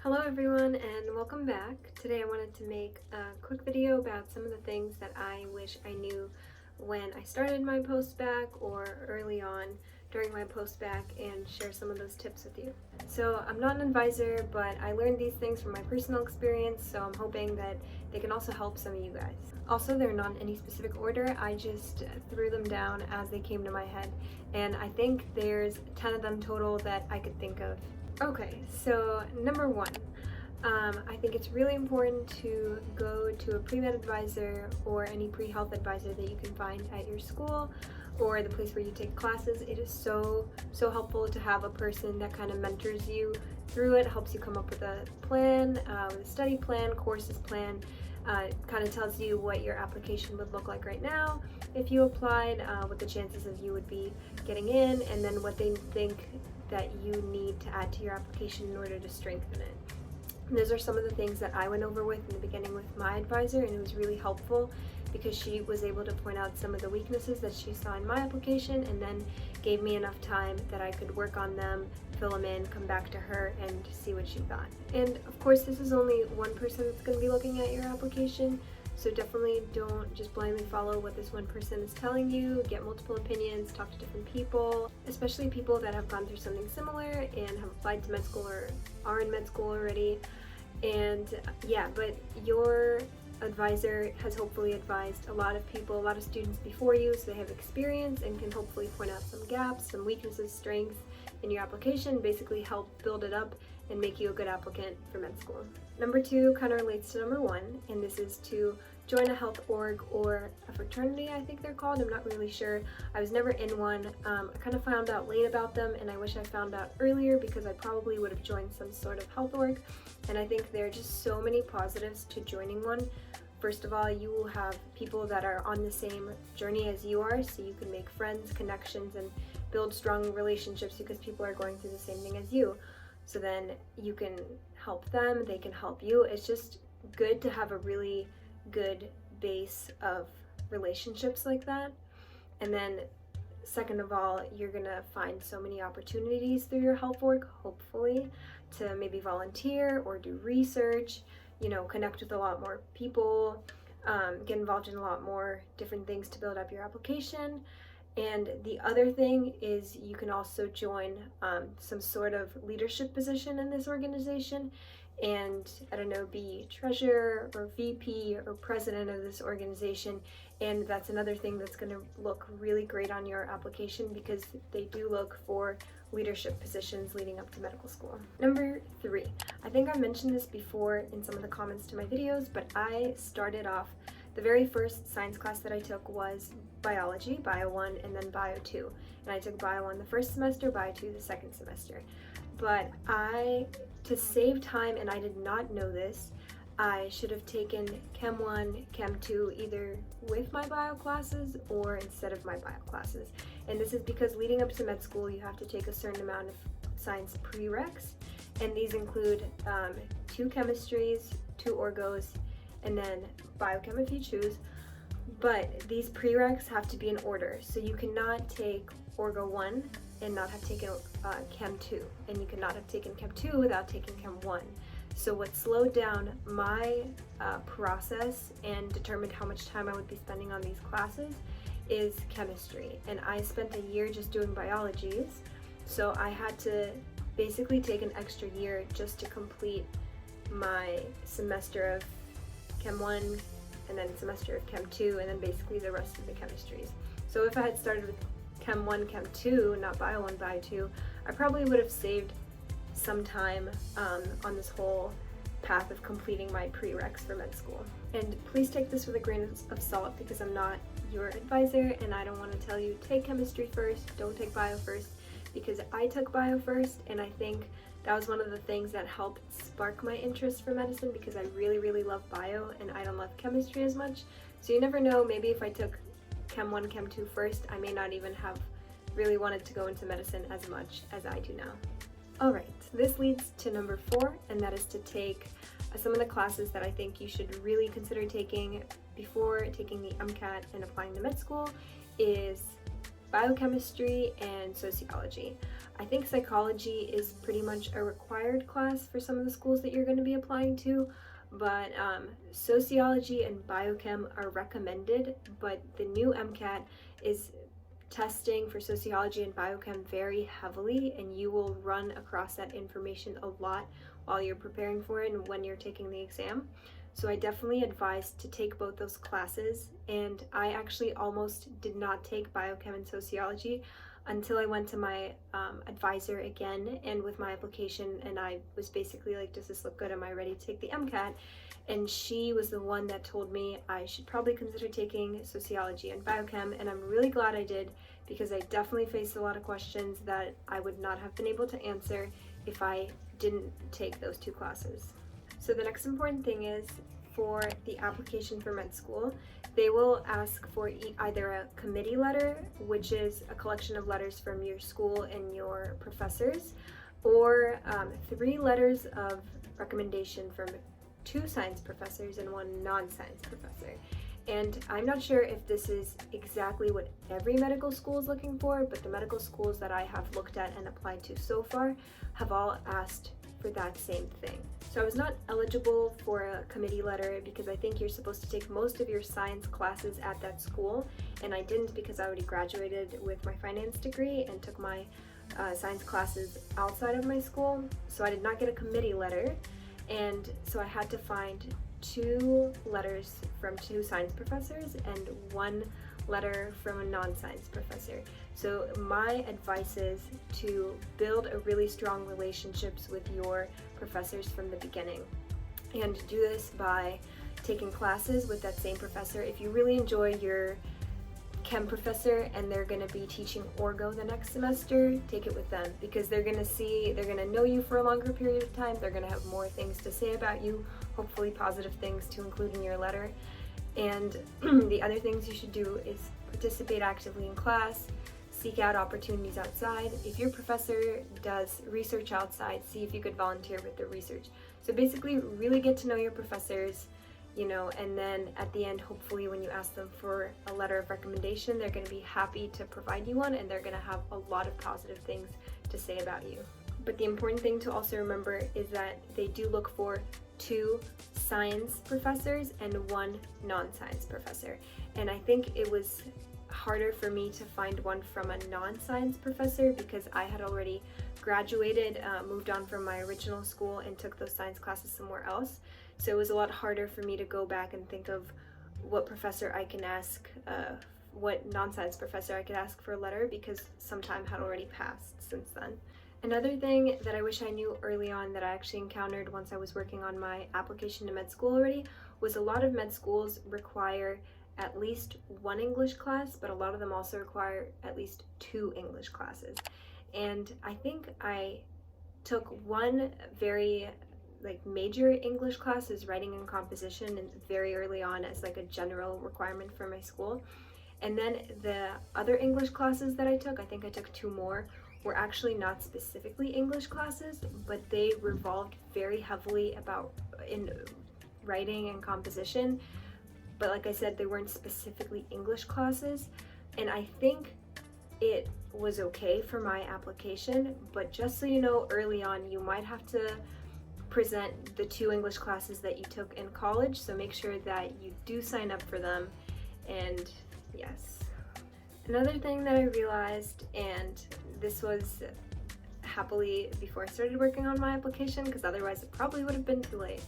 Hello everyone and welcome back. Today I wanted to make a quick video about some of the things that I wish I knew when I started my post-bac or early on during my post-bac and share some of those tips with you. So I'm not an advisor, but I learned these things from my personal experience, so I'm hoping that they can also help some of you guys. Also, they're not in any specific order, I just threw them down as they came to my head, and I think there's 10 of them total that I could think of. Okay, so number one, I think it's really important to go to a pre-med advisor or any pre-health advisor that you can find at your school or the place where you take classes. It is so helpful to have a person that kind of mentors you through it, helps you come up with a plan, with a study plan, courses plan. Kind of tells you what your application would look like right now if you applied, what the chances of you would be getting in, and then what they think that you need to add to your application in order to strengthen it. And those are some of the things that I went over with in the beginning with my advisor, and it was really helpful because she was able to point out some of the weaknesses that she saw in my application and then gave me enough time that I could work on them, fill them in, come back to her and see what she thought. And of course, this is only one person that's going to be looking at your application, so definitely don't just blindly follow what this one person is telling you. Get multiple opinions, talk to different people, especially people that have gone through something similar and have applied to med school or are in med school already. And yeah, but your advisor has hopefully advised a lot of people, a lot of students before you, so they have experience and can hopefully point out some gaps, some weaknesses, strengths in your application, basically help build it up and make you a good applicant for med school. Number two kind of relates to number one, and this is to join a health org or a fraternity, I think they're called. I'm not really sure. I was never in one. I kind of found out late about them, and I wish I found out earlier because I probably would have joined some sort of health org. And I think there are just so many positives to joining one. First of all, you will have people that are on the same journey as you are, so you can make friends, connections, and build strong relationships because people are going through the same thing as you. So then you can help them, they can help you. It's just good to have a really good base of relationships like that. And then second of all, you're gonna find so many opportunities through your health work, hopefully, to maybe volunteer or do research, connect with a lot more people, get involved in a lot more different things to build up your application. And the other thing is you can also join some sort of leadership position in this organization and, I don't know, be treasurer or VP or president of this organization. And that's another thing that's going to look really great on your application because they do look for leadership positions leading up to medical school. Number three, I think I mentioned this before in some of the comments to my videos, but I started off, the very first science class that I took was biology, Bio 1, and then Bio 2. And I took Bio 1 the first semester, Bio 2 the second semester. But to save time, and I did not know this, I should have taken Chem 1, Chem 2 either with my bio classes or instead of my bio classes. And this is because leading up to med school, you have to take a certain amount of science prereqs, and these include 2 chemistries, 2 orgos, and then biochem if you choose. But these prereqs have to be in order, so you cannot take Orgo 1 and not have taken Chem 2, and you cannot have taken Chem 2 without taking Chem 1. So what slowed down my process and determined how much time I would be spending on these classes is chemistry. And I spent a year just doing biologies, so I had to basically take an extra year just to complete my semester of Chem 1 and then semester of Chem 2 and then basically the rest of the chemistries. So if I had started with Chem 1, Chem 2, not Bio 1, Bio 2, I probably would have saved some time on this whole path of completing my prereqs for med school. And please take this with a grain of salt because I'm not your advisor and I don't want to tell you take chemistry first, don't take bio first, because I took bio first and I think that was one of the things that helped spark my interest for medicine because I really love bio and I don't love chemistry as much. So you never know, maybe if I took Chem 1, Chem 2 first, I may not even have really wanted to go into medicine as much as I do now. Alright, this leads to number 4, and that is to take some of the classes that I think you should really consider taking before taking the MCAT and applying to med school is biochemistry, and sociology. I think psychology is pretty much a required class for some of the schools that you're going to be applying to, but sociology and biochem are recommended, but the new MCAT is testing for sociology and biochem very heavily, and you will run across that information a lot while you're preparing for it and when you're taking the exam. So I definitely advise to take both those classes, and I actually almost did not take biochem and sociology until I went to my advisor again and with my application, and I was basically like, does this look good? Am I ready to take the MCAT? And she was the one that told me I should probably consider taking sociology and biochem, and I'm really glad I did, because I definitely faced a lot of questions that I would not have been able to answer if I didn't take those two classes. So the next important thing is, for the application for med school, they will ask for either a committee letter, which is a collection of letters from your school and your professors, or 3 letters of recommendation from 2 science professors and 1 non-science professor. And I'm not sure if this is exactly what every medical school is looking for, but the medical schools that I have looked at and applied to so far have all asked for that same thing. So I was not eligible for a committee letter because I think you're supposed to take most of your science classes at that school, and I didn't because I already graduated with my finance degree and took my science classes outside of my school. So I did not get a committee letter, and so I had to find 2 letters from 2 science professors and 1 letter from a non-science professor. So my advice is to build a really strong relationships with your professors from the beginning, and do this by taking classes with that same professor. If you really enjoy your chem professor and they're going to be teaching orgo the next semester, take it with them, because they're going to know you for a longer period of time. They're going to have more things to say about you, hopefully positive things to include in your letter. And the other things you should do is participate actively in class, seek out opportunities outside. If your professor does research outside, see if you could volunteer with the research. So basically really get to know your professors, and then at the end, hopefully when you ask them for a letter of recommendation, they're going to be happy to provide you one, and they're going to have a lot of positive things to say about you. But the important thing to also remember is that they do look for 2 science professors and 1 non-science professor. And I think it was harder for me to find one from a non-science professor because I had already graduated, moved on from my original school, and took those science classes somewhere else. So it was a lot harder for me to go back and think of what professor I can ask, what non-science professor I could ask for a letter, because some time had already passed since then. Another thing that I wish I knew early on that I actually encountered once I was working on my application to med school already was a lot of med schools require at least 1 English class, but a lot of them also require at least 2 English classes. And I think I took 1 very major English class, is writing and composition, and very early on as a general requirement for my school. And then the other English classes that I think I took 2 more, were actually not specifically English classes, but they revolved very heavily in writing and composition. But like I said, they weren't specifically English classes, and I think it was okay for my application. But just so you know, early on, you might have to present the 2 English classes that you took in college, so make sure that you do sign up for them. And yes. Another thing that I realized, and this was happily before I started working on my application, because otherwise it probably would have been too late,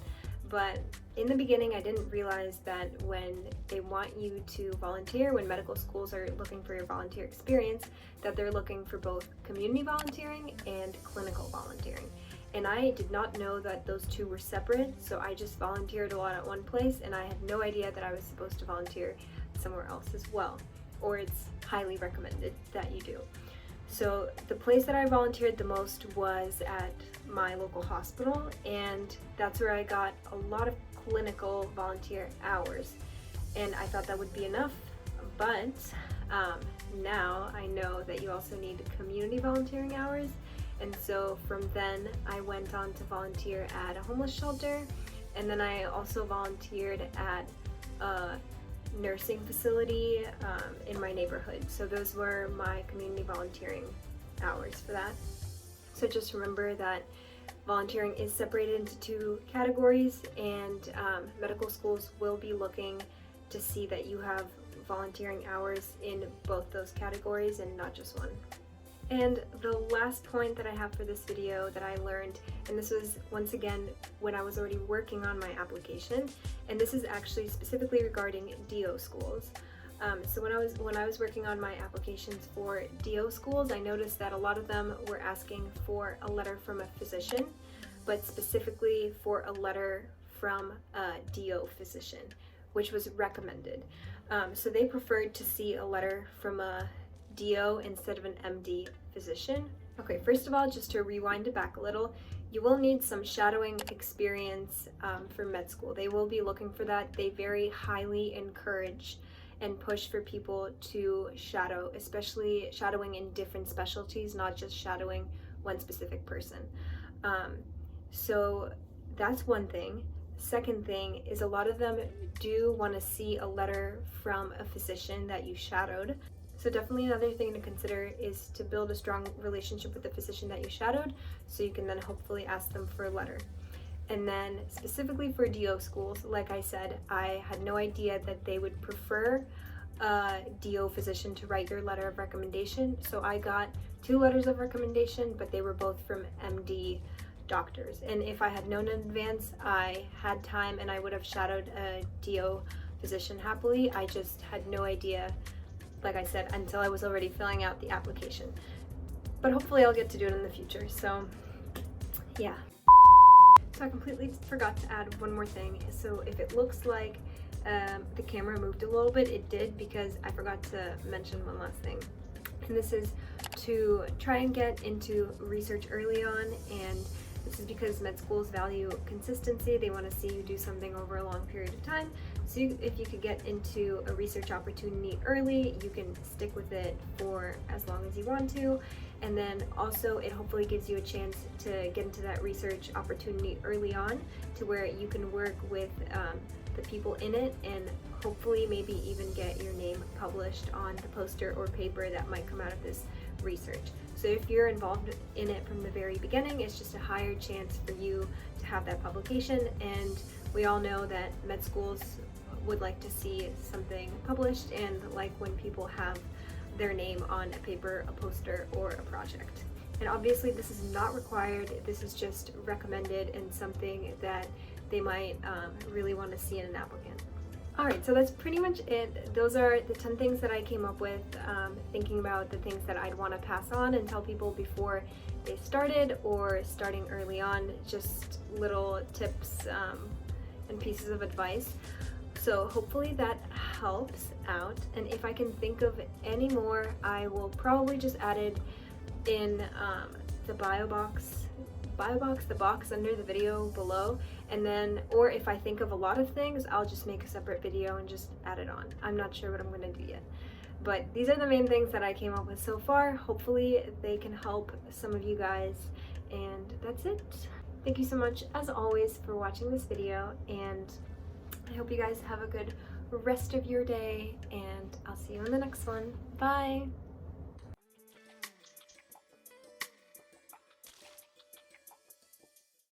but in the beginning I didn't realize that when they want you to volunteer, when medical schools are looking for your volunteer experience, that they're looking for both community volunteering and clinical volunteering. And I did not know that those 2 were separate, so I just volunteered a lot at one place, and I had no idea that I was supposed to volunteer somewhere else as well, or it's highly recommended that you do. So the place that I volunteered the most was at my local hospital, and that's where I got a lot of clinical volunteer hours, and I thought that would be enough, but now I know that you also need community volunteering hours. And so from then I went on to volunteer at a homeless shelter, and then I also volunteered at a nursing facility in my neighborhood. So those were my community volunteering hours for that. So just remember that volunteering is separated into two categories, and medical schools will be looking to see that you have volunteering hours in both those categories and not just one. And the last point that I have for this video that I learned, and this was once again when I was already working on my application, and this is actually specifically regarding DO schools. So when I was working on my applications for DO schools, I noticed that a lot of them were asking for a letter from a physician, but specifically for a letter from a DO physician, which was recommended. So they preferred to see a letter from a DO instead of an MD physician. Okay, first of all, just to rewind it back a little, you will need some shadowing experience for med school. They will be looking for that. They very highly encourage and push for people to shadow, especially shadowing in different specialties, not just shadowing one specific person. So that's one thing. Second thing is a lot of them do want to see a letter from a physician that you shadowed. So definitely another thing to consider is to build a strong relationship with the physician that you shadowed, so you can then hopefully ask them for a letter. And then specifically for DO schools, like I said, I had no idea that they would prefer a DO physician to write your letter of recommendation. So I got 2 letters of recommendation, but they were both from MD doctors. And if I had known in advance, I had time and I would have shadowed a DO physician happily. I just had no idea, like I said, until I was already filling out the application. But hopefully I'll get to do it in the future. So yeah. So I completely forgot to add one more thing. So if it looks like the camera moved a little bit, it did, because I forgot to mention one last thing. And this is to try and get into research early on, and this is because med schools value consistency. They want to see you do something over a long period of time. So if you could get into a research opportunity early, you can stick with it for as long as you want to. And then also it hopefully gives you a chance to get into that research opportunity early on, to where you can work with the people in it and hopefully maybe even get your name published on the poster or paper that might come out of this research. So if you're involved in it from the very beginning, it's just a higher chance for you to have that publication. And we all know that med schools would like to see something published and like when people have their name on a paper, a poster, or a project. And obviously this is not required, this is just recommended and something that they might really want to see in an applicant. Alright, so that's pretty much it. Those are the 10 things that I came up with, thinking about the things that I'd want to pass on and tell people before they started or starting early on, just little tips and pieces of advice. So hopefully that helps out, and if I can think of any more, I will probably just add it in the the box under the video below, and then, or if I think of a lot of things, I'll just make a separate video and just add it on. I'm not sure what I'm going to do yet, but these are the main things that I came up with so far. Hopefully they can help some of you guys, and that's it. Thank you so much as always for watching this video, and I hope you guys have a good rest of your day, and I'll see you in the next one. Bye!